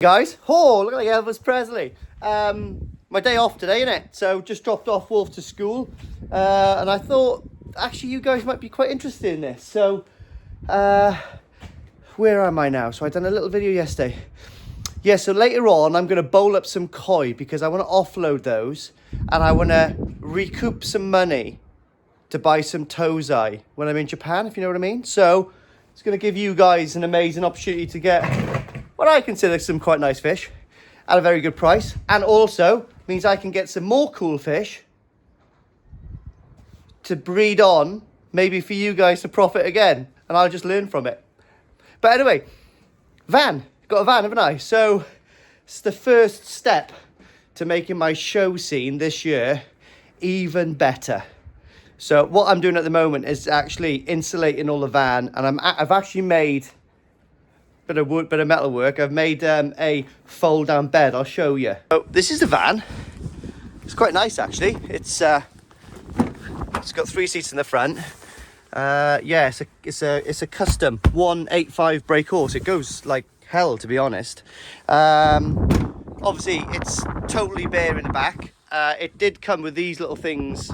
Guys, oh, look like Elvis Presley. My day off today, innit? So just dropped off Wolf to school, and I thought actually you guys might be quite interested in this. So where am I now? So I done a little video yesterday. Yeah, so later on I'm going to bowl up some koi because I want to offload those and I want to recoup some money to buy some tozai when I'm in Japan, if you know what I mean. So it's going to give you guys an amazing opportunity to get what I consider some quite nice fish at a very good price, and also means I can get some more cool fish to breed on, maybe for you guys to profit again, and I'll just learn from it. But anyway, got a van, haven't I? So it's the first step to making my show scene this year even better. So what I'm doing at the moment is actually insulating all the van, and I've actually made bit of wood, bit of metal work. I've made a fold down bed. I'll show you. So this is the van. It's quite nice actually. It's got 3 seats in the front. Yeah, it's a custom 185 brake horse. It goes like hell, to be honest. Obviously it's totally bare in the back. It did come with these little things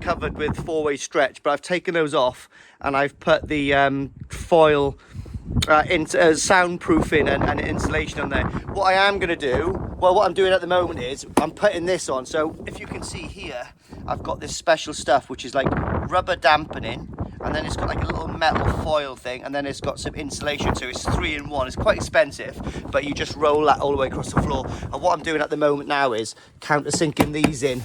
covered with 4-way stretch, but I've taken those off and I've put the foil soundproofing and insulation on there. What I am going to do, well, what I'm doing at the moment is I'm putting this on. So if you can see here, I've got this special stuff which is like rubber dampening, and then it's got like a little metal foil thing, and then it's got some insulation, so it's 3-in-1. It's quite expensive, but you just roll that all the way across the floor. And what I'm doing at the moment now is countersinking these in,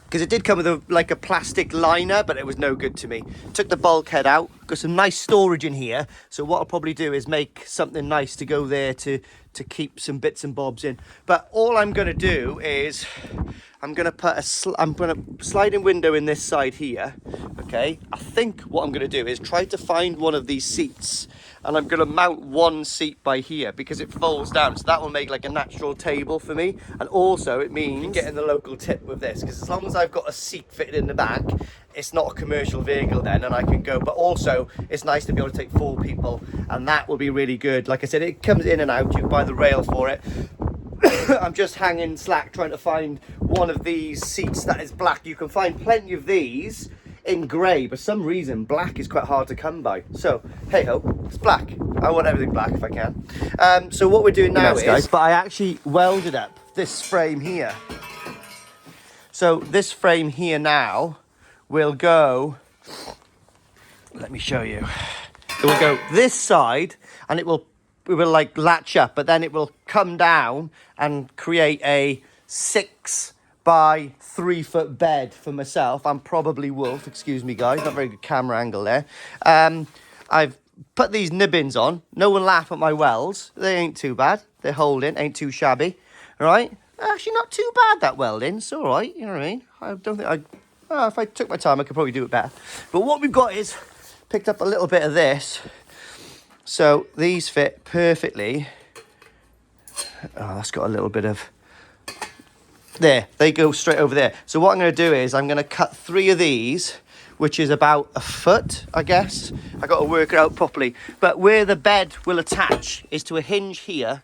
because it did come with like a plastic liner, but it was no good to me. Took the bulkhead out, got some nice storage in here. So what I'll probably do is make something nice to go there to keep some bits and bobs in. But all I'm going to do is I'm going to put a sliding window in this side here. Okay, I think what I'm going to do is try to find one of these seats, and I'm going to mount one seat by here because it folds down, so that will make like a natural table for me. And also it means getting the local tip with this, because as long as I've got a seat fitted in the back, it's not a commercial vehicle then, and I can go. But also it's nice to be able to take 4 people, and that will be really good. Like I said, it comes in and out, you can buy the rail for it. I'm just hanging slack trying to find one of these seats that is black. You can find plenty of these in grey, but for some reason black is quite hard to come by. So hey ho, it's black. I want everything black if I can. So what we're doing now is, guys, but I actually welded up this frame here. So this frame here now will go, let me show you. It will go this side, and it will like latch up, but then it will come down and create a 6 by 3 foot bed for myself. I'm probably Wolf, excuse me guys, not very good camera angle there. I've put these nibbins on. No one laugh at my welds. They ain't too bad. They're holding, ain't too shabby. All right, actually not too bad, that welding. It's all right, you know what I mean? I don't think if I took my time I could probably do it better. But what we've got is picked up a little bit of this. So these fit perfectly. Oh, that's got a little bit of, there, they go straight over there. So what I'm going to do is I'm going to cut 3 of these, which is about a foot, I guess. I got to work it out properly. But where the bed will attach is to a hinge here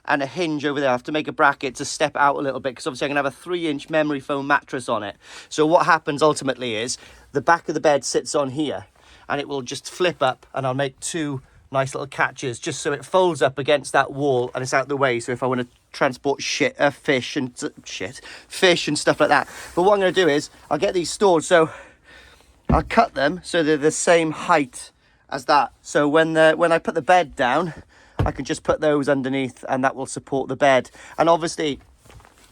and a hinge over there. I have to make a bracket to step out a little bit, because obviously I'm going to have a 3-inch memory foam mattress on it. So what happens ultimately is the back of the bed sits on here, and it will just flip up, and I'll make 2 nice little catches just so it folds up against that wall and it's out the way. So if I want to transport fish and stuff like that. But what I'm going to do is I'll get these stored, so I'll cut them so they're the same height as that. So when I put the bed down, I can just put those underneath, and that will support the bed. And obviously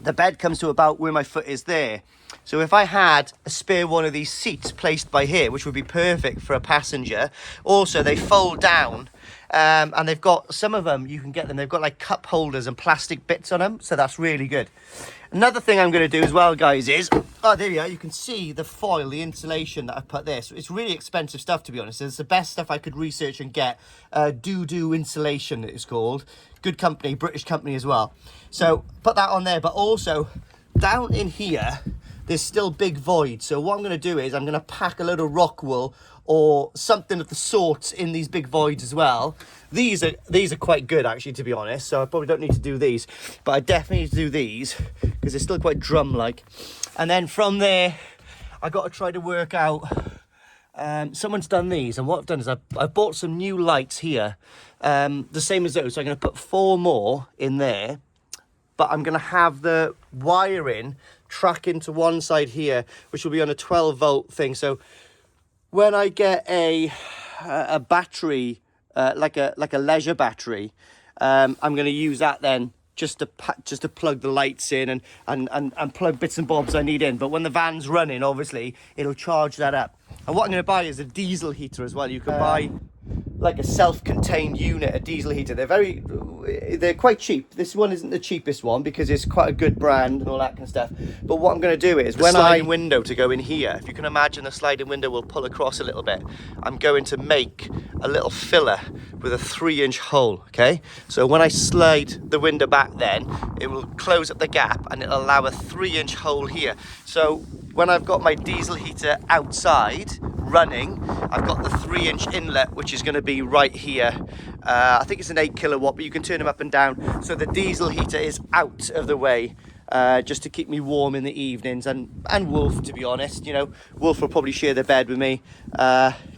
the bed comes to about where my foot is there. So if I had a spare one of these seats placed by here, which would be perfect for a passenger. Also, they fold down, and they've got, some of them, you can get them, they've got like cup holders and plastic bits on them. So that's really good. Another thing I'm going to do as well, guys, is, oh, there you are. You can see the foil, the insulation that I've put there. So it's really expensive stuff, to be honest. It's the best stuff I could research and get. Doo Insulation, it's called. Good company, British company as well. So put that on there, but also down in here, there's still big void. So what I'm going to do is I'm going to pack a load of rock wool or something of the sort in these big voids as well. These are quite good actually, to be honest, so I probably don't need to do these, but I definitely need to do these because they're still quite drum-like. And then from there I got to try to work out, someone's done these, and what I've done is I've bought some new lights here, the same as those, so I'm going to put 4 more in there, but I'm going to have the wiring track into one side here, which will be on a 12 volt thing. So when I get a battery, like a leisure battery, I'm going to use that then just to plug the lights in and plug bits and bobs I need in. But when the van's running, obviously it'll charge that up. And what I'm going to buy is a diesel heater as well. You can buy like a self-contained unit, a diesel heater. They're quite cheap. This one isn't the cheapest one because it's quite a good brand and all that kind of stuff. But what I'm going to do is, when sliding window to go in here, if you can imagine, the sliding window will pull across a little bit. I'm going to make a little filler with a 3-inch hole, okay? So when I slide the window back then, it will close up the gap and it'll allow a 3-inch hole here. So when I've got my diesel heater outside running, I've got the 3-inch inlet, which is going to be right here. I think it's an 8 kilowatt, but you can turn them up and down. So the diesel heater is out of the way, just to keep me warm in the evenings. And Wolf, to be honest, you know, Wolf will probably share the bed with me.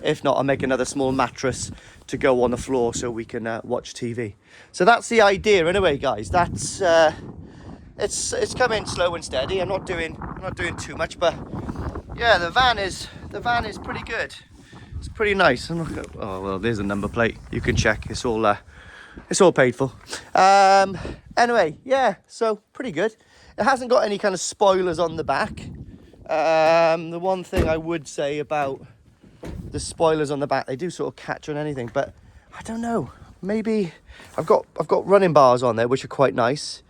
If not, I'll make another small mattress to go on the floor so we can watch TV. So that's the idea anyway, guys. That's it's coming slow and steady. I'm not doing too much, but yeah, the van is pretty good. It's pretty nice. Oh well, there's a number plate. You can check. It's all paid for. Anyway, yeah. So pretty good. It hasn't got any kind of spoilers on the back. The one thing I would say about the spoilers on the back, they do sort of catch on anything, but I don't know. Maybe I've got running bars on there, which are quite nice,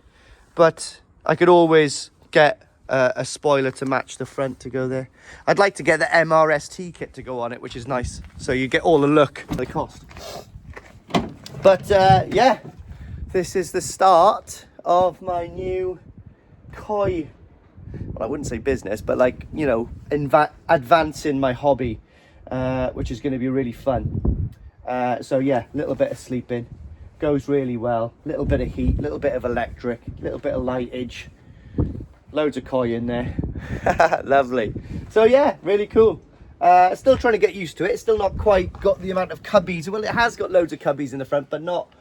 but I could always get a spoiler to match the front to go there. I'd like to get the MRST kit to go on it, which is nice, so you get all the look they cost. But yeah, this is the start of my new koi, well, I wouldn't say business, but like, you know, advancing my hobby, which is going to be really fun. So yeah, a little bit of sleeping goes really well, little bit of heat, little bit of electric, little bit of lightage, loads of koi in there. Lovely. So yeah, really cool. Still trying to get used to it. It's still not quite got the amount of cubbies. Well, it has got loads of cubbies in the front, but not,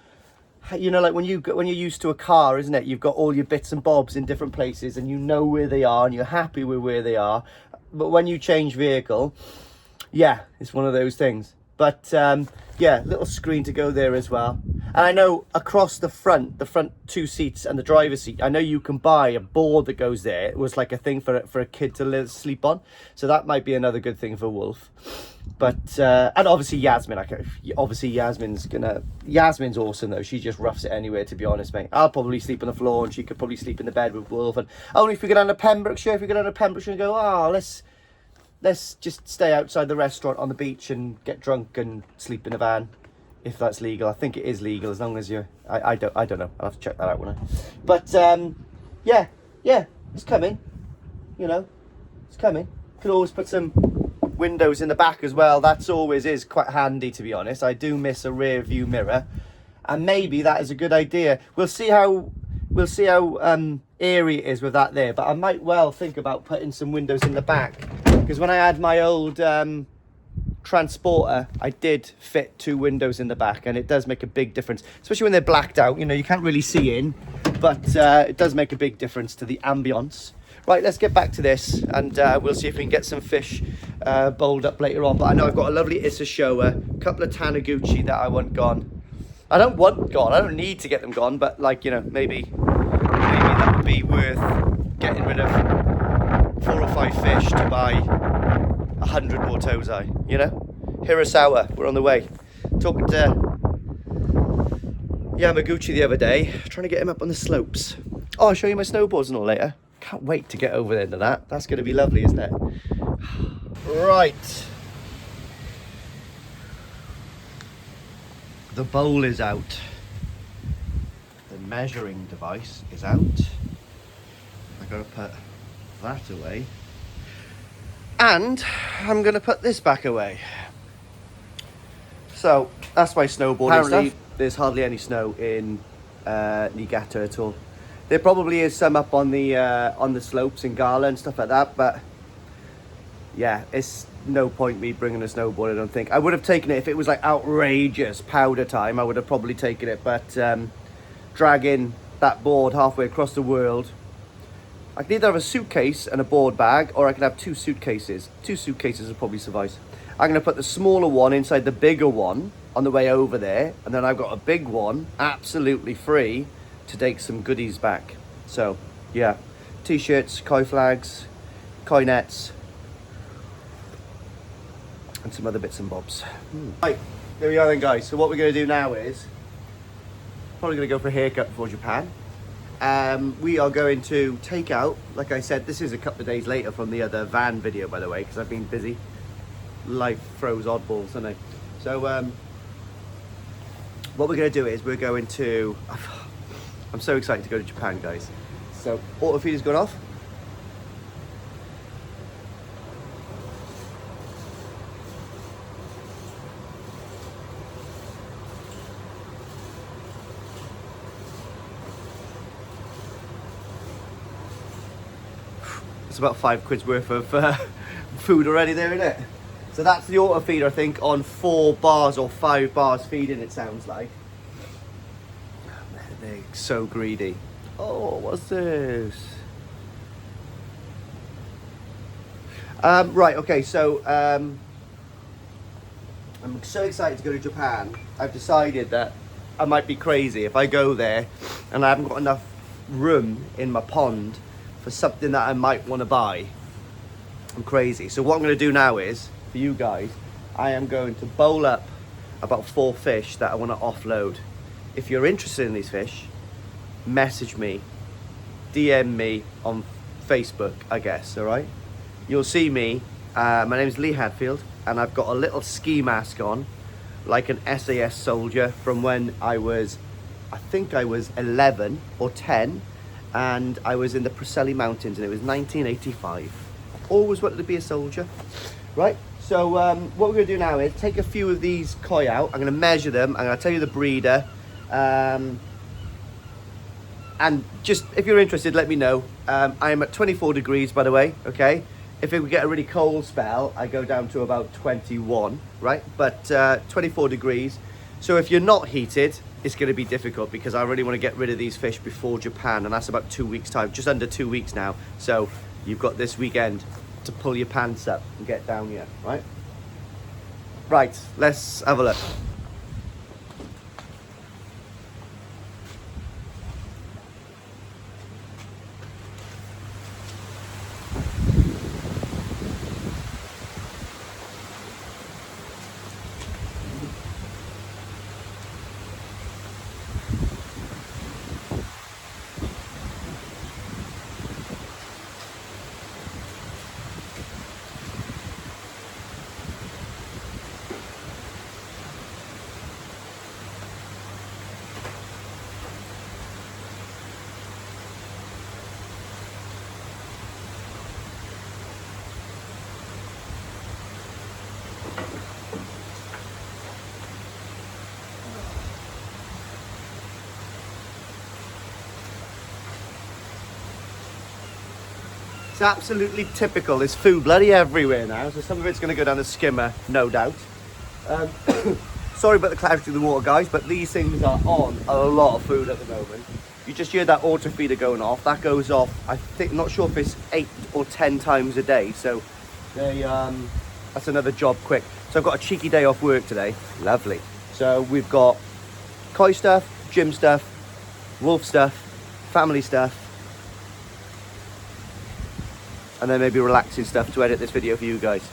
you know, like when you're used to a car, isn't it? You've got all your bits and bobs in different places and you know where they are and you're happy with where they are. But when you change vehicle, yeah, it's one of those things. But yeah, little screen to go there as well. And I know across the front 2 seats and the driver's seat, I know you can buy a board that goes there. It was like a thing for a kid to sleep on. So that might be another good thing for Wolf. But, and obviously Yasmin, Yasmin's awesome though. She just roughs it anywhere, to be honest, mate. I'll probably sleep on the floor and she could probably sleep in the bed with Wolf. And only if we go down to Pembrokeshire, and go, oh, let's just stay outside the restaurant on the beach and get drunk and sleep in the van. If that's legal. I think it is legal as long as you're, I don't know. I'll have to check that out, won't I? But yeah, it's coming. You know, it's coming. Could always put some windows in the back as well. That's always is quite handy, to be honest. I do miss a rear view mirror, and maybe that is a good idea. We'll see how airy it is with that there. But I might well think about putting some windows in the back, because when I had my old Transporter, I did fit 2 windows in the back, and it does make a big difference, especially when they're blacked out. You know, you can't really see in, but it does make a big difference to the ambience. Right, let's get back to this, and we'll see if we can get some fish bowled up later on. But I know I've got a lovely Issa Showa, a couple of Taniguchi that I want gone. I don't want gone, I don't need to get them gone, but like, you know, maybe that would be worth getting rid of 4 or 5 fish to buy 100 more Tozai, you know? Hirasawa, we're on the way. Talking to Yamaguchi the other day, trying to get him up on the slopes. Oh, I'll show you my snowboards and all later. Can't wait to get over there to that. That's going to be lovely, isn't it? Right. The bowl is out. The measuring device is out. I've got to put that away. And I'm going to put this back away. So that's my snowboarding stuff. There's hardly any snow in Niigata at all. There probably is some up on the slopes in Gala and stuff like that, but yeah, it's no point me bringing a snowboard, I don't think. I would have taken it if it was like outrageous powder time. I would have probably taken it, but dragging that board halfway across the world, I can either have a suitcase and a board bag, or I can have 2 suitcases. 2 suitcases will probably suffice. I'm going to put the smaller one inside the bigger one on the way over there, and then I've got a big one absolutely free to take some goodies back. So yeah, t-shirts, koi flags, koi nets, and some other bits and bobs. Right, there we are then, guys. So what we're going to do now is probably going to go for a haircut before Japan. We are going to take out, like I said, this is a couple of days later from the other van video, by the way, because I've been busy. Life throws oddballs, doesn't it? So what we're going to do is we're going to, I'm so excited to go to Japan, guys. So auto feeder's gone off. It's about £5 worth of food already there, isn't it? So that's the auto feeder, I think, on 4 bars or 5 bars feeding, it sounds like. They're so greedy. Oh, what's this? Right, okay, so I'm so excited to go to Japan. I've decided that I might be crazy if I go there and I haven't got enough room in my pond for something that I might want to buy. I'm crazy. So what I'm going to do now is, for you guys, I am going to bowl up about 4 fish that I want to offload. If you're interested in these fish, message me, DM me on Facebook, I guess, all right? You'll see me. My name is Lee Hadfield, and I've got a little ski mask on, like an SAS soldier from when I think I was 11 or 10, and I was in the Preseli Mountains, and it was 1985. Always wanted to be a soldier, right? So what we're going to do now is take a few of these koi out. I'm going to measure them. I'm going to tell you the breeder. And just, if you're interested, let me know. I'm at 24 degrees, by the way, okay? If we get a really cold spell, I go down to about 21, right? But 24 degrees. So if you're not heated, it's going to be difficult because I really want to get rid of these fish before Japan, and that's about 2 weeks time, just under 2 weeks now. So you've got this weekend to pull your pants up and get down here, right? Right, let's have a look. It's absolutely typical. There's food bloody everywhere now, so some of it's going to go down the skimmer, no doubt. Sorry about the clarity of the water, guys, but these things are on a lot of food at the moment. You just hear that auto feeder going off. That goes off, I think, not sure if it's 8 or 10 times a day. So they, that's another job quick. So I've got a cheeky day off work today. Lovely. So we've got koi stuff, gym stuff, wolf stuff, family stuff, and then maybe relaxing stuff to edit this video for you guys.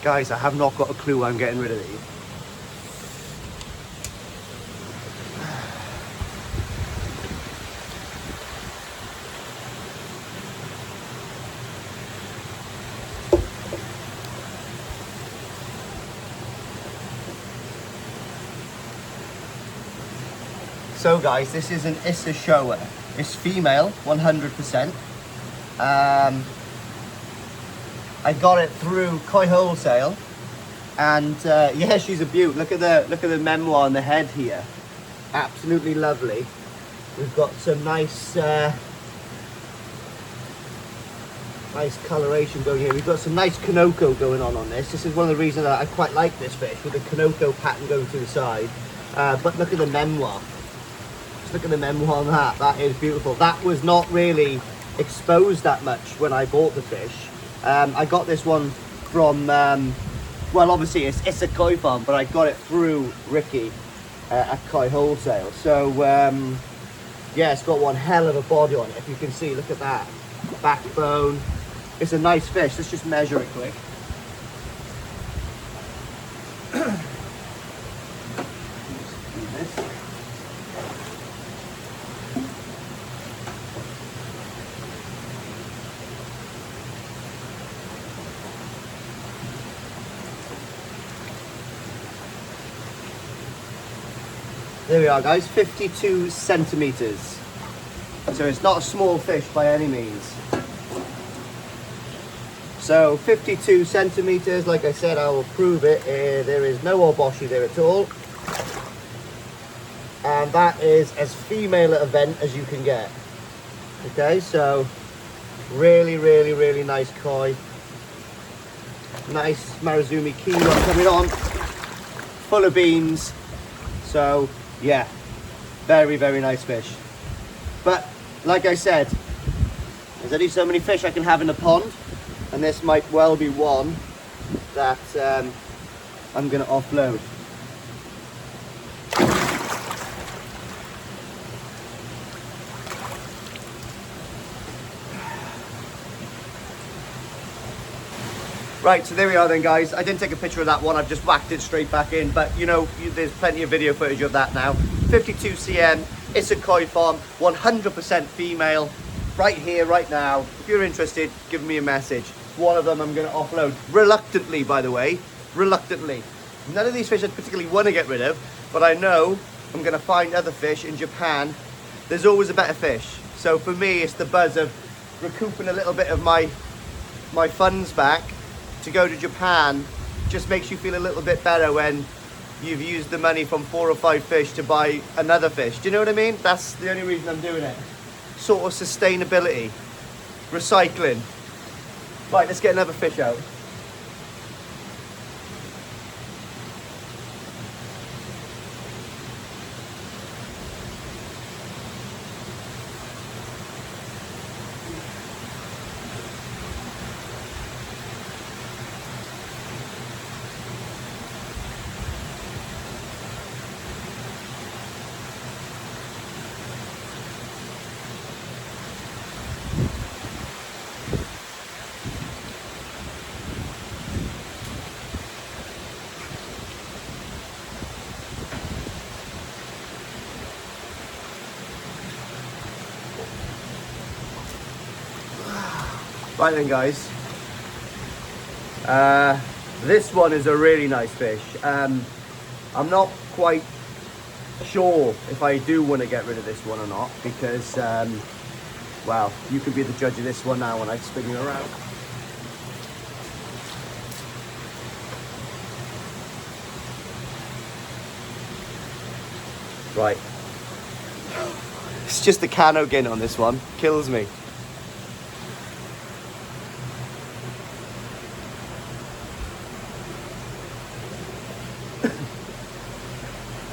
Guys, I have not got a clue why I'm getting rid of these. So guys, this is an Issa Showa. It's female, 100%. I got it through Koi Wholesale, and yeah, she's a beaut. Look at the memoir on the head here. Absolutely lovely. We've got some nice nice coloration going here. We've got some nice Kanoko going on this. This is one of the reasons that I quite like this fish, with the Kanoko pattern going to the side. But look at the memoir. Look at the memoir on that. That is beautiful. That was not really exposed that much when I bought the fish. I got this one from, well, obviously it's a koi farm, but I got it through Ricky at Koi Wholesale. So, yeah, it's got one hell of a body on it. If you can see, look at that. Backbone. It's a nice fish. Let's just measure it quick. There we are, guys, 52 centimeters. So it's not a small fish by any means. So 52 centimeters, like I said, I will prove it. There is no oboshi there at all. And that is as female an event as you can get. Okay, so really, really, really nice koi. Nice Maruzumi Kilo coming on. Full of beans. So yeah, very, very nice fish. But like I said, there's only so many fish I can have in the pond, and this might well be one that I'm going to offload. Right, so there we are then, guys. I didn't take a picture of that one, I've just whacked it straight back in, but you know, there's plenty of video footage of that now. 52 cm, it's a koi farm, 100% female, right here, right now. If you're interested, give me a message. One of them I'm going to offload, reluctantly, by the way, reluctantly. None of these fish I particularly want to get rid of, but I know I'm going to find other fish in Japan. There's always a better fish. So for me, it's the buzz of recouping a little bit of my funds back. To go to Japan just makes you feel a little bit better when you've used the money from 4 or 5 fish to buy another fish. Do you know what I mean? That's the only reason I'm doing it. Sort of sustainability, recycling. Right, let's get another fish out. Right then, guys, this one is a really nice fish. I'm not quite sure if I do want to get rid of this one or not, because well, you can be the judge of this one now when I spin you around. Right, it's just the cano gin on this one, kills me.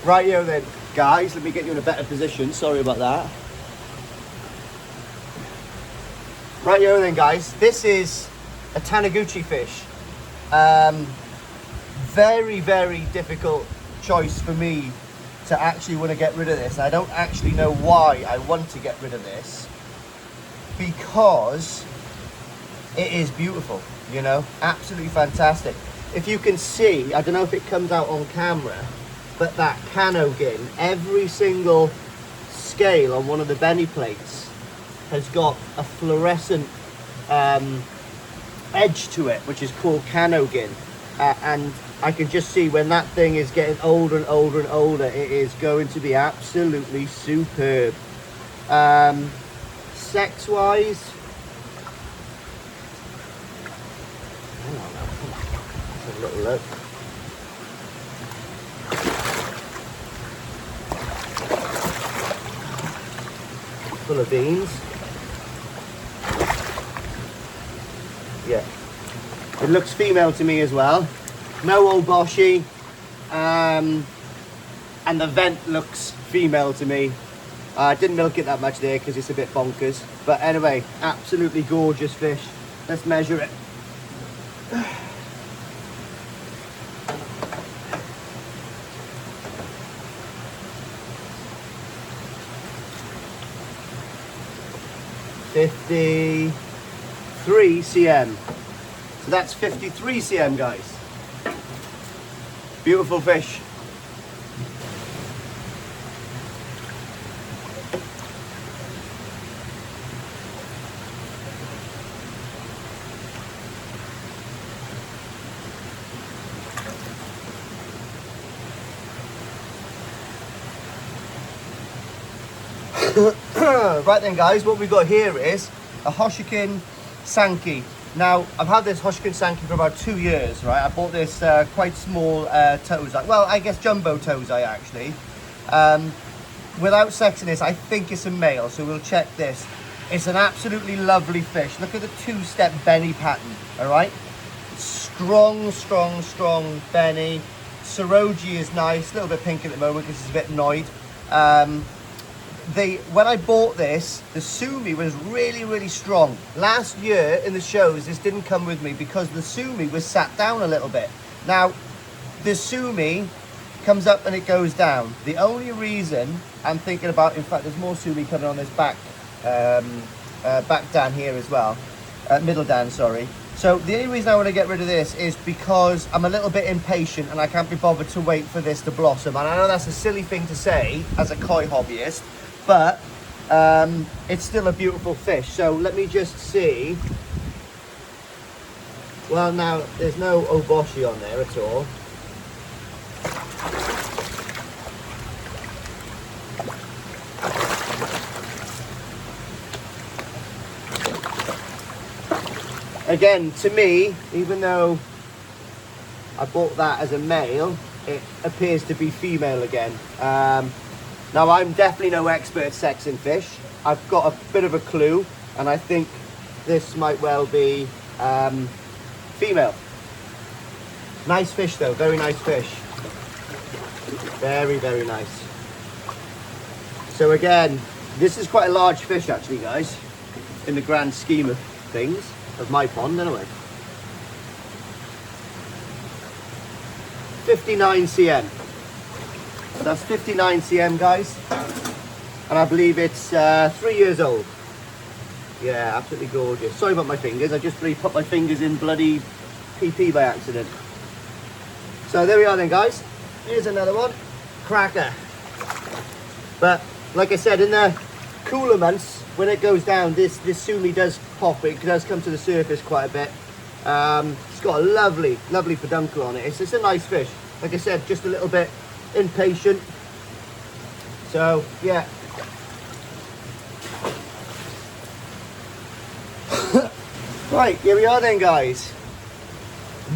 Rightio then, guys, let me get you in a better position. Sorry about that. Rightio then, guys, this is a Taniguchi fish. Very, very difficult choice for me to actually want to get rid of this. I don't actually know why I want to get rid of this, because it is beautiful, you know, absolutely fantastic. if you can see, I don't know if it comes out on camera, but that canogin, every single scale on one of the Benny plates has got a fluorescent edge to it, which is called canogin. And I can just see when that thing is getting older and older and older, it is going to be absolutely superb. Sex-wise, hang on now, come on. Let's have a little look. Full of beans. Yeah, it looks female to me as well. No Oboshi, and the vent looks female to me. I didn't milk it that much there because it's a bit bonkers. But anyway, absolutely gorgeous fish. Let's measure it. $53 cm. So that's 53 cm, guys. Beautiful fish. Right then, guys, what we've got here is a Hoshikin Sankey. Now, I've had this Hoshikin Sankey for about 2 years, right? I bought this quite small tozai. Well, I guess jumbo tozai, actually. Without sexiness, I think it's a male, so we'll check this. It's an absolutely lovely fish. Look at the two-step Benny pattern, all right? Strong, strong, strong Benny. Saroji is nice, a little bit pink at the moment because it's a bit annoyed. When I bought this, the sumi was really, really strong. Last year in the shows, this didn't come with me because the sumi was sat down a little bit. Now, the sumi comes up and it goes down. The only reason I'm thinking about, in fact, there's more sumi coming on this back down here as well, middle down, sorry. So the only reason I want to get rid of this is because I'm a little bit impatient and I can't be bothered to wait for this to blossom. And I know that's a silly thing to say as a koi hobbyist, but it's still a beautiful fish. So let me just see. Well, now there's no Oboshi on there at all. Again, to me, even though I bought that as a male, it appears to be female again. Now, I'm definitely no expert sexing fish. I've got a bit of a clue, and I think this might well be female. Nice fish though, very nice fish. Very, very nice. So again, this is quite a large fish actually, guys, in the grand scheme of things, of my pond anyway. 59 cm. So that's 59 cm, guys. And I believe it's 3 years old. Yeah, absolutely gorgeous. Sorry about my fingers, I just really put my fingers in bloody PP by accident. So there we are then, guys. Here's another one. Cracker. But like I said, in the cooler months, when it goes down, this sumi does pop. It does come to the surface quite a bit. It's got a lovely, lovely peduncle on it. It's just a nice fish. Like I said, just a little bit impatient. So yeah. Right, here we are then, guys.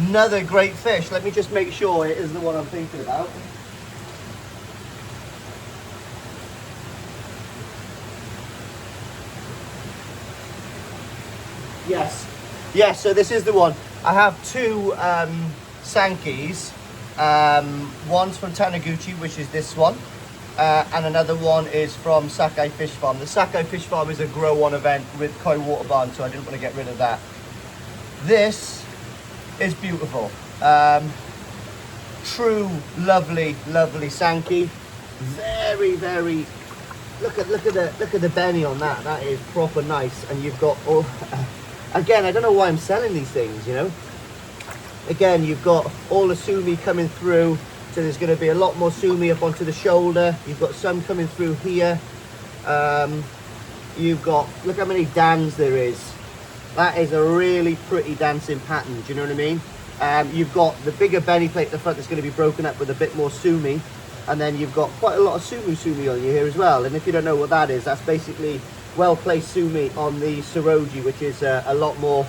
Another great fish. Let me just make sure it is the one I'm thinking about. Yes, yes, so this is the one. I have two Sankeys. One's from Taniguchi, which is this one, and another one is from Sakai Fish Farm. The Sakai Fish Farm is a grow-on event with Koi Water Barn, so I didn't want to get rid of that. This is beautiful. True, lovely, lovely Sankey. Very, very. Look at the Benny on that. That is proper nice. And you've got all. Again, I don't know why I'm selling these things, you know. Again, you've got all the sumi coming through, so there's going to be a lot more sumi up onto the shoulder. You've got some coming through here. You've got, look how many dans there is. That is a really pretty dancing pattern, do you know what I mean? You've got the bigger belly plate at the front that's going to be broken up with a bit more sumi, and then you've got quite a lot of sumi on you here as well. And if you don't know what that is, that's basically well-placed sumi on the Tsurugi, which is a lot more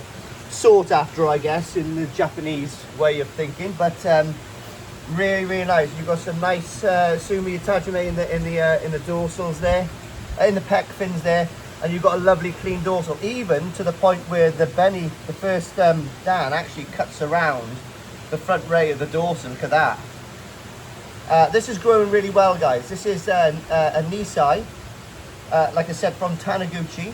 sought after, I guess, in the Japanese way of thinking. But really, really nice. You've got some nice sumi attachment in the dorsals there, in the pec fins there. And you've got a lovely clean dorsal, even to the point where the Benny, the first Dan, actually cuts around the front ray of the dorsal. Look at that. This is growing really well, guys. This is a Nisei, like I said, from Taniguchi.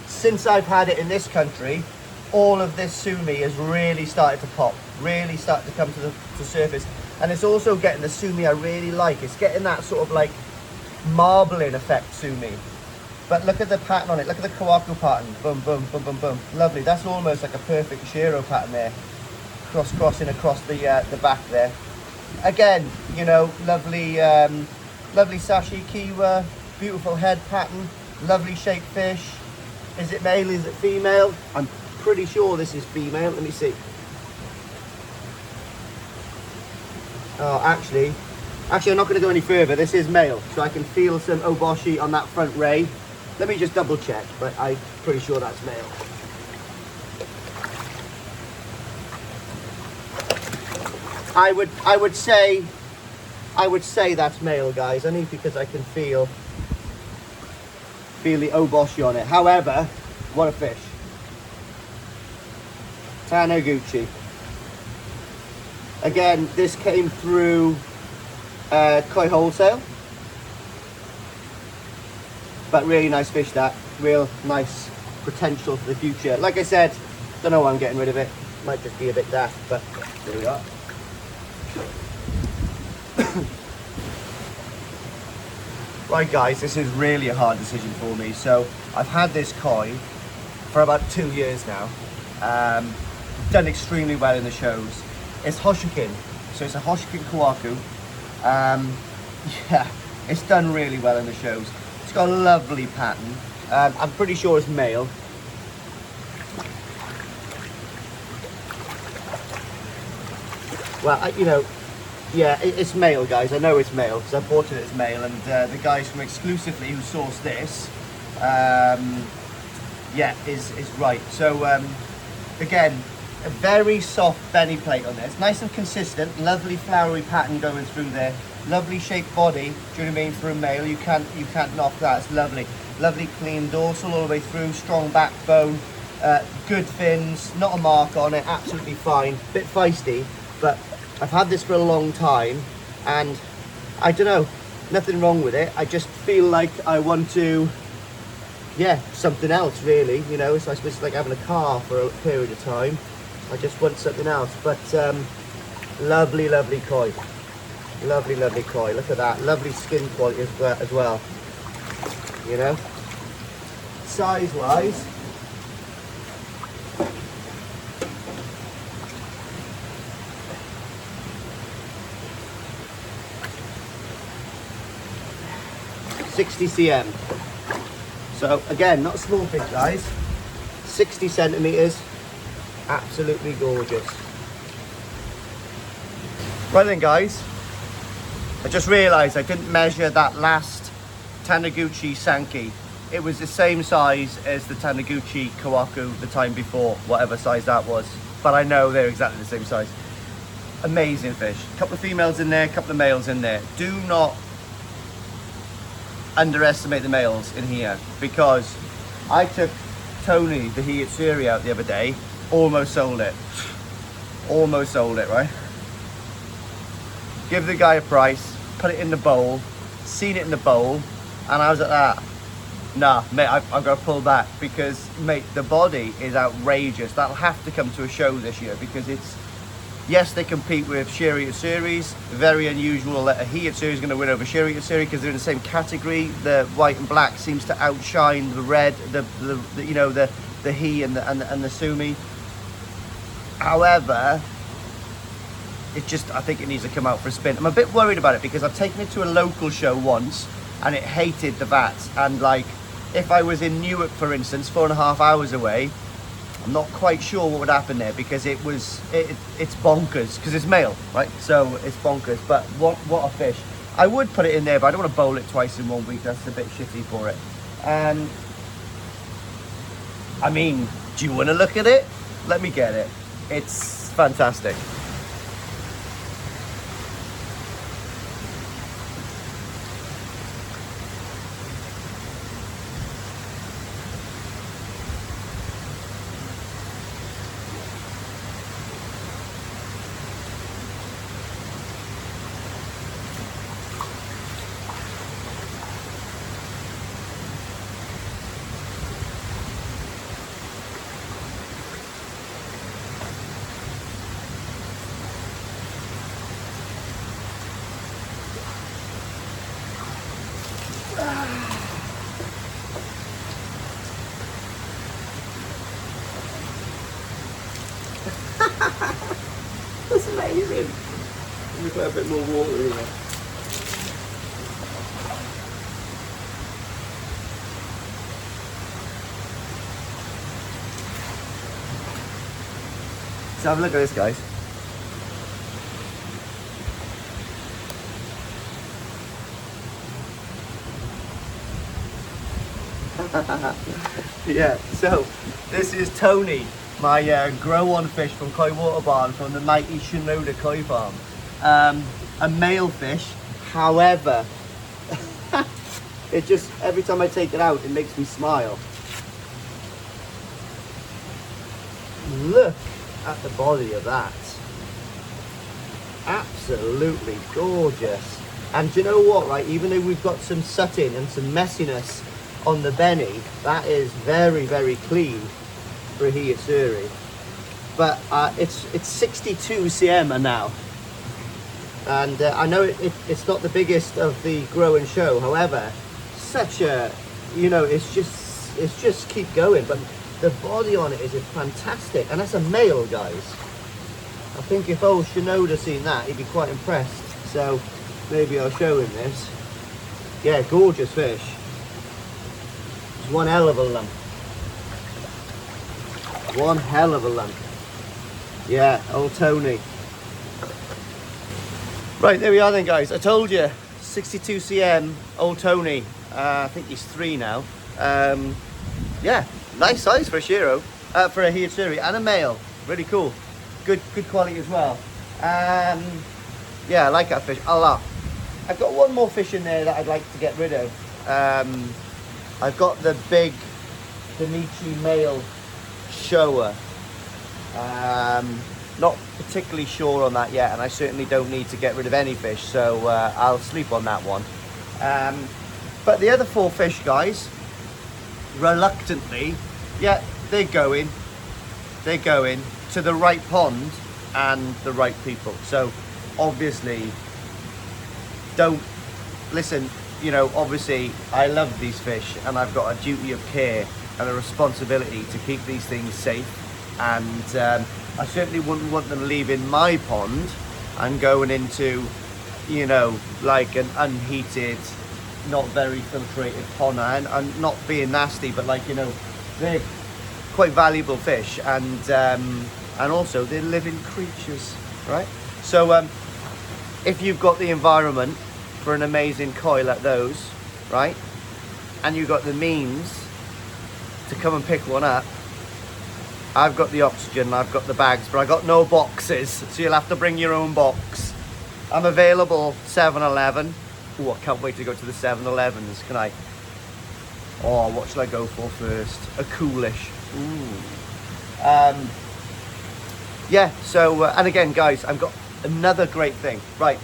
Since I've had it in this country, all of this sumi has really started to pop, really started to come to the surface. And it's also getting the sumi I really like. It's getting that sort of like marbling effect sumi. But look at the pattern on it. Look at the Kawaku pattern. Boom, boom, boom, boom, boom. Lovely. That's almost like a perfect Shiro pattern there. Crossing across the back there. Again, you know, lovely, lovely sashi kiwa. Beautiful head pattern. Lovely shaped fish. Is it male? Is it female? I'm pretty sure this is female. Let me see. Oh, actually, I'm not going to go any further. This is male, so I can feel some oboshi on that front ray. Let me just double check, but I'm pretty sure that's male. I would say that's male, guys. Only because I can feel the oboshi on it. However, what a fish. Taniguchi. Again, this came through Koi Wholesale. But really nice fish, that. Real nice potential for the future. Like I said, don't know why I'm getting rid of it. Might just be a bit daft, but there we are. Right guys, this is really a hard decision for me. So I've had this koi for about 2 years now. Done extremely well in the shows. It's Hoshikin, so it's a Hoshikin Kawaku. Yeah, it's done really well in the shows. It's got a lovely pattern. I'm pretty sure it's male. Well, you know, yeah, it's male, guys. I know it's male because I bought it as male, and the guys from Exclusively who sourced this, yeah, is right. So again, a very soft belly plate on this, nice and consistent, lovely flowery pattern going through there. Lovely shaped body, do you know what I mean, for a male? You can't knock that. It's lovely. Lovely clean dorsal all the way through, strong backbone, good fins, not a mark on it, absolutely fine. Bit feisty, but I've had this for a long time, and I don't know, nothing wrong with it. I just feel like I want to, yeah, something else really, you know. So I suppose it's like having a car for a period of time. I just want something else, but lovely, lovely koi. Lovely, lovely koi. Look at that. Lovely skin quality as well. You know? Size-wise, $60 cm. So again, not a small fish, guys. 60 centimeters. Absolutely gorgeous. Right then, guys. I just realised I didn't measure that last Taniguchi Sanki. It was the same size as the Taniguchi Kawaku the time before, whatever size that was. But I know they're exactly the same size. Amazing fish. A couple of females in there, a couple of males in there. Do not underestimate the males in here, because I took Tony, the Hiyatsuri, out the other day. Almost sold it. Almost sold it, right? Give the guy a price, put it in the bowl, seen it in the bowl, and I was like that. Nah, mate, I've got to pull back, because, mate, the body is outrageous. That'll have to come to a show this year, because it's, yes, they compete with Shiryu-Tsuris. Very unusual that a Hiyatsuri is going to win over Shiryu-Tsuri, because they're in the same category. The white and black seems to outshine the red, the you know, the Hi and the Sumi. However, it just, I think it needs to come out for a spin. I'm a bit worried about it because I've taken it to a local show once and it hated the vats. And like, if I was in Newark, for instance, 4.5 hours away, I'm not quite sure what would happen there because it's bonkers because it's male, right? So it's bonkers, but what a fish. I would put it in there, but I don't want to bowl it twice in 1 week. That's a bit shitty for it. I mean, do you want to look at it? Let me get it. It's fantastic. That's amazing. Let me put a bit more water in there. So have a look at this, guys. Yeah, so this is Tony, my grow-on fish from Koi Water Barn from the mighty Shinoda Koi Farm. A male fish, however, it just, every time I take it out, it makes me smile. Look at the body of that. Absolutely gorgeous. And do you know what, right, even though we've got some sutting and some messiness on the Benny, that is very, very clean for a Hiyatsuri. But it's 62 cm now. And I know it's not the biggest of the grow and show, however, such a, you know, it's just keep going. But the body on it is fantastic, and that's a male, guys. I think if old Shinoda seen that, he'd be quite impressed. So maybe I'll show him this. Yeah, gorgeous fish. It's one hell of a lump. One hell of a lump. Yeah, old Tony. Right, there we are then, guys. I told you, 62 cm, old Tony. I think he's 3 now. Yeah, nice size for a Shiro, for a Hiyatsuri, and a male. Really cool. Good quality as well. Yeah, I like that fish a lot. I've got one more fish in there that I'd like to get rid of. I've got the big Dimitri male shower. Not particularly sure on that yet, and I certainly don't need to get rid of any fish, so I'll sleep on that one. But the other 4 fish, guys, reluctantly, yeah, they're going to the right pond and the right people. So obviously, don't listen, you know, obviously I love these fish and I've got a duty of care and a responsibility to keep these things safe, and I certainly wouldn't want them leaving my pond and going into, you know, like an unheated, not very filtrated pond, and not being nasty, but like, you know, they're quite valuable fish, and also they're living creatures, right? So if you've got the environment for an amazing koi like those, right, and you've got the means to come and pick one up, I've got the oxygen, I've got the bags, but I got no boxes, so you'll have to bring your own box. I'm available 7-Eleven. Oh, I can't wait to go to the 7-Elevens, can I? Oh, what should I go for first? A Coolish. Ooh. Yeah, so, and again, guys, I've got another great thing. Right,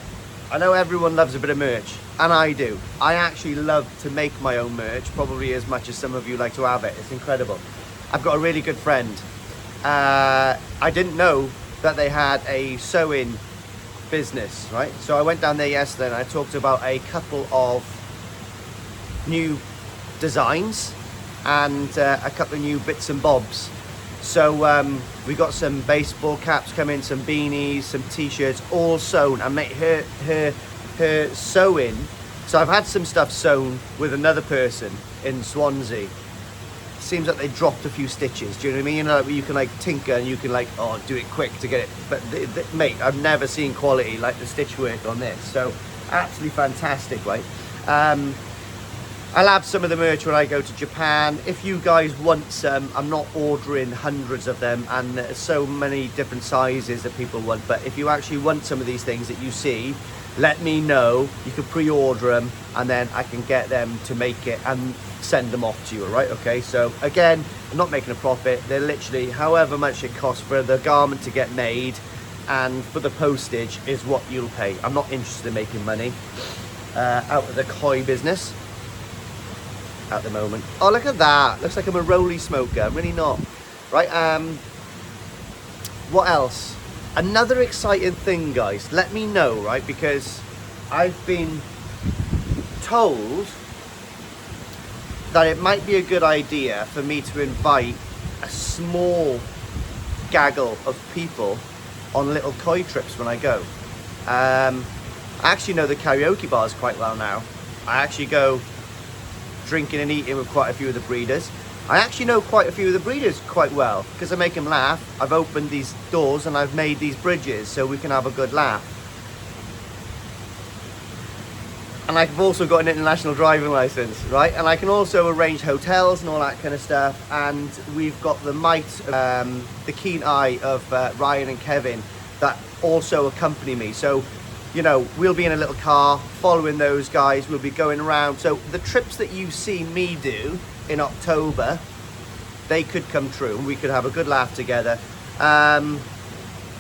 I know everyone loves a bit of merch, and I do. I actually love to make my own merch, probably as much as some of you like to have it. It's incredible. I've got a really good friend. I didn't know that they had a sewing business, right? So I went down there yesterday and I talked about a couple of new designs and a couple of new bits and bobs. So we got some baseball caps coming, some beanies, some t-shirts, all sewn. And mate, her sewing. So I've had some stuff sewn with another person in Swansea. Seems like they dropped a few stitches. Do you know what I mean? You know, you can like tinker and you can like, oh, do it quick to get it. But mate, I've never seen quality like the stitch work on this. So absolutely fantastic, right? I'll have some of the merch when I go to Japan. If you guys want some, I'm not ordering hundreds of them, and there's so many different sizes that people want. But if you actually want some of these things that you see, let me know. You can pre-order them, and then I can get them to make it and send them off to you, all right? Okay, so again, I'm not making a profit. They're literally however much it costs for the garment to get made, and for the postage is what you'll pay. I'm not interested in making money out of the koi business at the moment. Oh, look at that. Looks like I'm a rolly smoker. I'm really not. Right, what else? Another exciting thing, guys. Let me know, right? Because I've been told that it might be a good idea for me to invite a small gaggle of people on little koi trips when I go. I actually know the karaoke bars quite well now. I actually go drinking and eating with quite a few of the breeders. I actually know quite a few of the breeders quite well because I make them laugh. I've opened these doors and I've made these bridges so we can have a good laugh. And I've also got an international driving license, right? And I can also arrange hotels and all that kind of stuff. And we've got the the keen eye of Ryan and Kevin that also accompany me. So, you know, we'll be in a little car following those guys. We'll be going around. So the trips that you see me do in October, they could come true. We could have a good laugh together.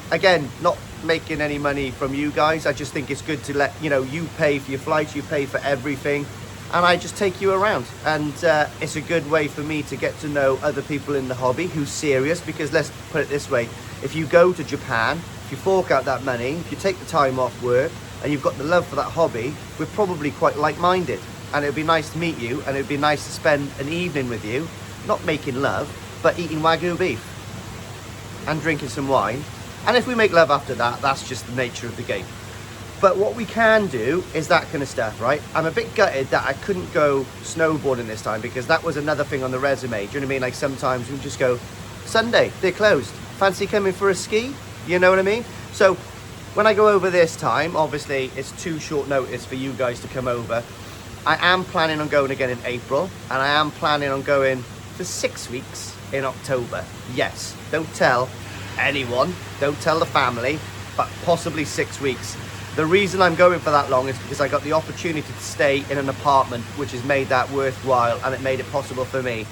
Again, not making any money from you guys. I just think it's good to let, you know, you pay for your flights, you pay for everything, and I just take you around. And it's a good way for me to get to know other people in the hobby who's serious, because let's put it this way, if you go to Japan, if you fork out that money, if you take the time off work and you've got the love for that hobby, we're probably quite like-minded, and it'd be nice to meet you, and it'd be nice to spend an evening with you, not making love, but eating Wagyu beef and drinking some wine. And if we make love after that, that's just the nature of the game. But what we can do is that kind of stuff, right? I'm a bit gutted that I couldn't go snowboarding this time, because that was another thing on the resume. Do you know what I mean? Like sometimes we just go, Sunday, they're closed. Fancy coming for a ski? You know what I mean? So when I go over this time, obviously it's too short notice for you guys to come over. I am planning on going again in April, and I am planning on going for 6 weeks in October. Yes, don't tell anyone, don't tell the family, but possibly 6 weeks. The reason I'm going for that long is because I got the opportunity to stay in an apartment, which has made that worthwhile, and it made it possible for me.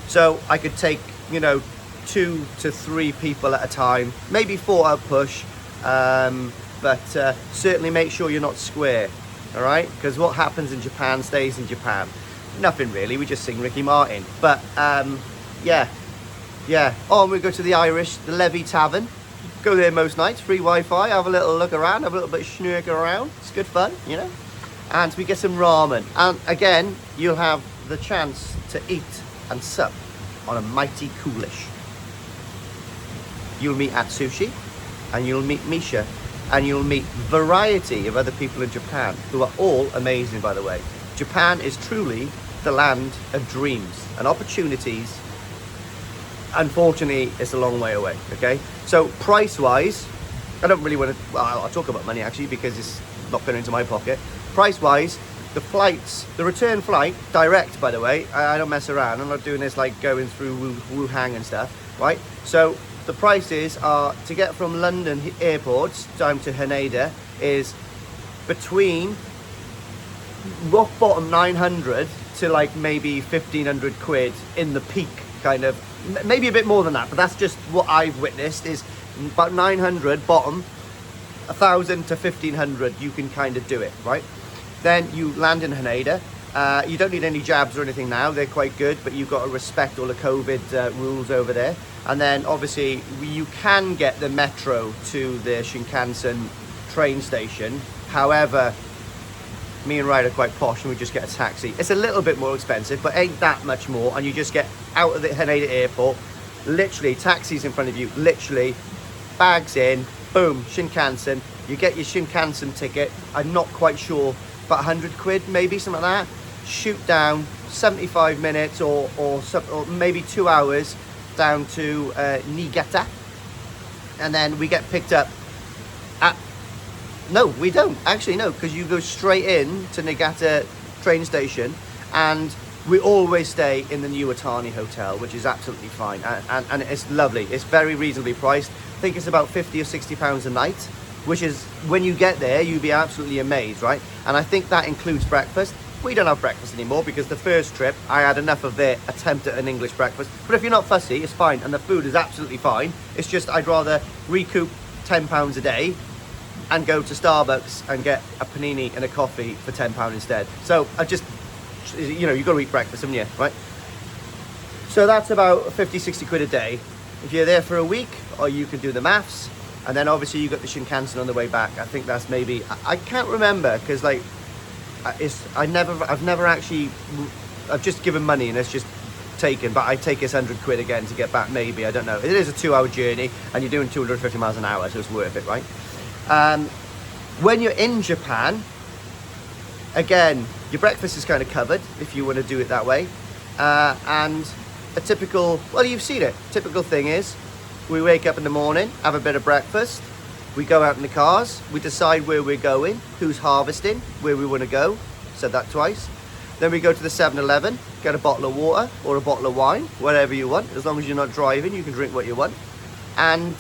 So I could take, you know, 2 to 3 people at a time, maybe 4 at a push, but certainly make sure you're not square, all right? Because what happens in Japan stays in Japan. Nothing really, we just sing Ricky Martin. But yeah. Oh, and we go to the Irish, the Levy Tavern. Go there most nights, free Wi-Fi, have a little look around, have a little bit of schnurk around. It's good fun, you know. And we get some ramen. And again, you'll have the chance to eat and sup on a mighty coolish. You'll meet Atsushi, and you'll meet Misha, and you'll meet variety of other people in Japan who are all amazing, by the way. Japan is truly the land of dreams and opportunities. Unfortunately, it's a long way away, okay? So price-wise, I don't really want to, well, I'll talk about money actually, because it's not going into my pocket. Price-wise, the flights, the return flight, direct, by the way, I don't mess around. I'm not doing this like going through Wuhan and stuff, right? So the prices are, to get from London airports down to Haneda, is between rock bottom 900 to like maybe 1,500 quid in the peak, kind of. Maybe a bit more than that, but that's just what I've witnessed, is about 900 bottom, 1,000 to 1,500 you can kind of do it, right? Then you land in Haneda. You don't need any jabs or anything now, they're quite good, but you've got to respect all the COVID rules over there. And then obviously you can get the metro to the Shinkansen train station. However, me and Ryan are quite posh and we just get a taxi. It's a little bit more expensive, but ain't that much more. And you just get out of the Haneda airport, literally taxis in front of you, literally bags in, boom, Shinkansen. You get your Shinkansen ticket. I'm not quite sure, about 100 quid, maybe something like that. Shoot down 75 minutes or maybe 2 hours down to Niigata. And then we get picked up at, no, we don't actually, no, because you go straight in to Niigata train station, and we always stay in the New Atani Hotel, which is absolutely fine, and it's lovely. It's very reasonably priced. I think it's about 50 or 60 pounds a night, which is, when you get there, you'll be absolutely amazed, right? And I think that includes breakfast. We don't have breakfast anymore because the first trip I had enough of their attempt at an English breakfast. But if you're not fussy, it's fine, and the food is absolutely fine. It's just I'd rather recoup £10 a day and go to Starbucks and get a panini and a coffee for £10 instead. So I just, you know, you've got to eat breakfast, haven't you, right? So that's about 50, 60 quid a day. If you're there for a week, or you can do the maths, and then obviously you got the Shinkansen on the way back. I think that's maybe, I can't remember, because like, I've never actually, I've just given money and it's just taken, but I take it's 100 quid again to get back, maybe, I don't know. It is a 2-hour journey and you're doing 250 miles an hour, so it's worth it, right? When you're in Japan, again, your breakfast is kind of covered if you want to do it that way. And a typical, well, you've seen it, typical thing is, we wake up in the morning, have a bit of breakfast, we go out in the cars, we decide where we're going, who's harvesting, where we want to go, said that twice. Then we go to the 7-Eleven, get a bottle of water or a bottle of wine, whatever you want. As long as you're not driving, you can drink what you want. And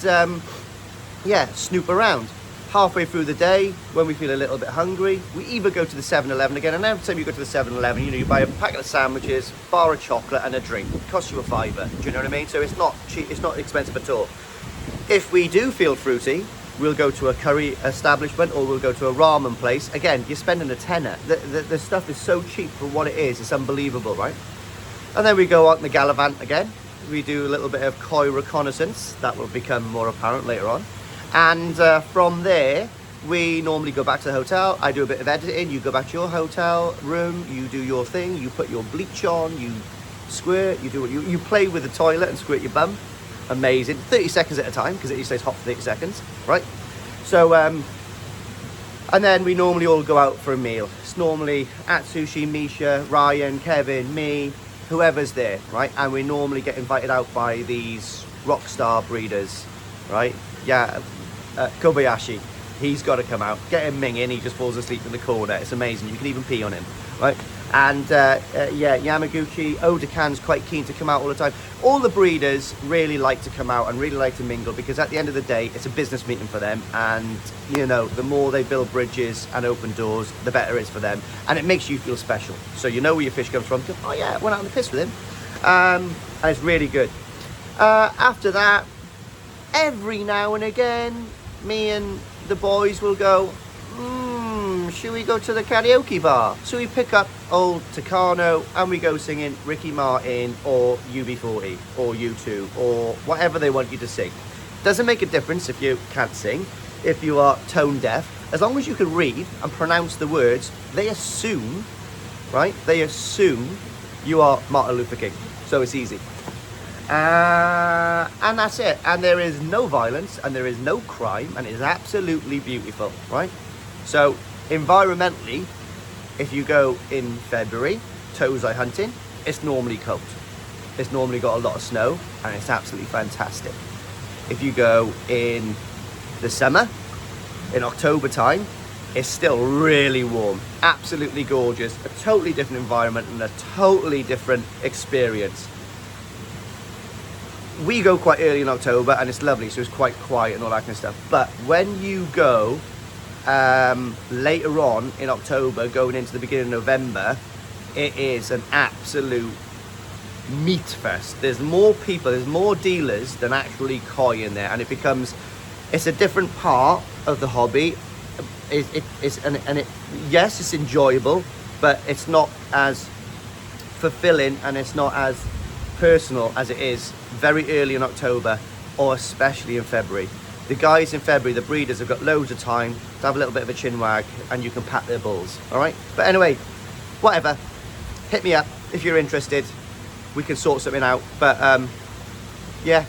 yeah, snoop around. Halfway through the day, when we feel a little bit hungry, we either go to the 7-Eleven again, and every time you go to the 7-Eleven, you know, you buy a packet of sandwiches, bar of chocolate and a drink. It costs you a £5, do you know what I mean? So it's not cheap, it's not expensive at all. If we do feel fruity, we'll go to a curry establishment or we'll go to a ramen place. Again, you're spending a tenner. The stuff is so cheap for what it is. It's unbelievable, right? And then we go out in the Galavant again. We do a little bit of Koi reconnaissance. That will become more apparent later on. And from there, we normally go back to the hotel. I do a bit of editing. You go back to your hotel room. You do your thing. You put your bleach on. You squirt. You do what you play with the toilet and squirt your bum. Amazing. 30 seconds at a time, because it stays hot for 30 seconds, right? So, and then we normally all go out for a meal. It's normally Atsushi, Misha, Ryan, Kevin, me, whoever's there, right? And we normally get invited out by these rock star breeders, right? Yeah, Kobayashi, he's got to come out. Get him minging, he just falls asleep in the corner. It's amazing. You can even pee on him, right? And yeah, Yamaguchi, Odakan's quite keen to come out all the time. All the breeders really like to come out and really like to mingle, because at the end of the day, it's a business meeting for them. And, you know, the more they build bridges and open doors, the better it is for them. And it makes you feel special. So you know where your fish comes from. Go, oh yeah, I went out on the piss with him. And it's really good. After that, every now and again, me and the boys will go, should we go to the karaoke bar? So we pick up old Takano and we go singing Ricky Martin or UB40 or U2 or whatever they want you to sing. Doesn't make a difference if you can't sing, if you are tone deaf. As long as you can read and pronounce the words, they assume, right? They assume you are Martin Luther King. So it's easy. And that's it. And there is no violence and there is no crime, and it is absolutely beautiful, right? So environmentally, if you go in February, Tozai hunting, it's normally cold. It's normally got a lot of snow and it's absolutely fantastic. If you go in the summer, in October time, it's still really warm, absolutely gorgeous, a totally different environment and a totally different experience. We go quite early in October and it's lovely, so it's quite quiet and all that kind of stuff. But when you go later on in October, going into the beginning of November, it is an absolute meat fest. There's more people, there's more dealers than actually koi in there, and it's a different part of the hobby. Yes, it's enjoyable, but it's not as fulfilling and it's not as personal as it is very early in October or especially in February. The guys in February, the breeders, have got loads of time to have a little bit of a chin wag, and you can pat their bulls, all right? But anyway, whatever, hit me up if you're interested. We can sort something out. But yeah,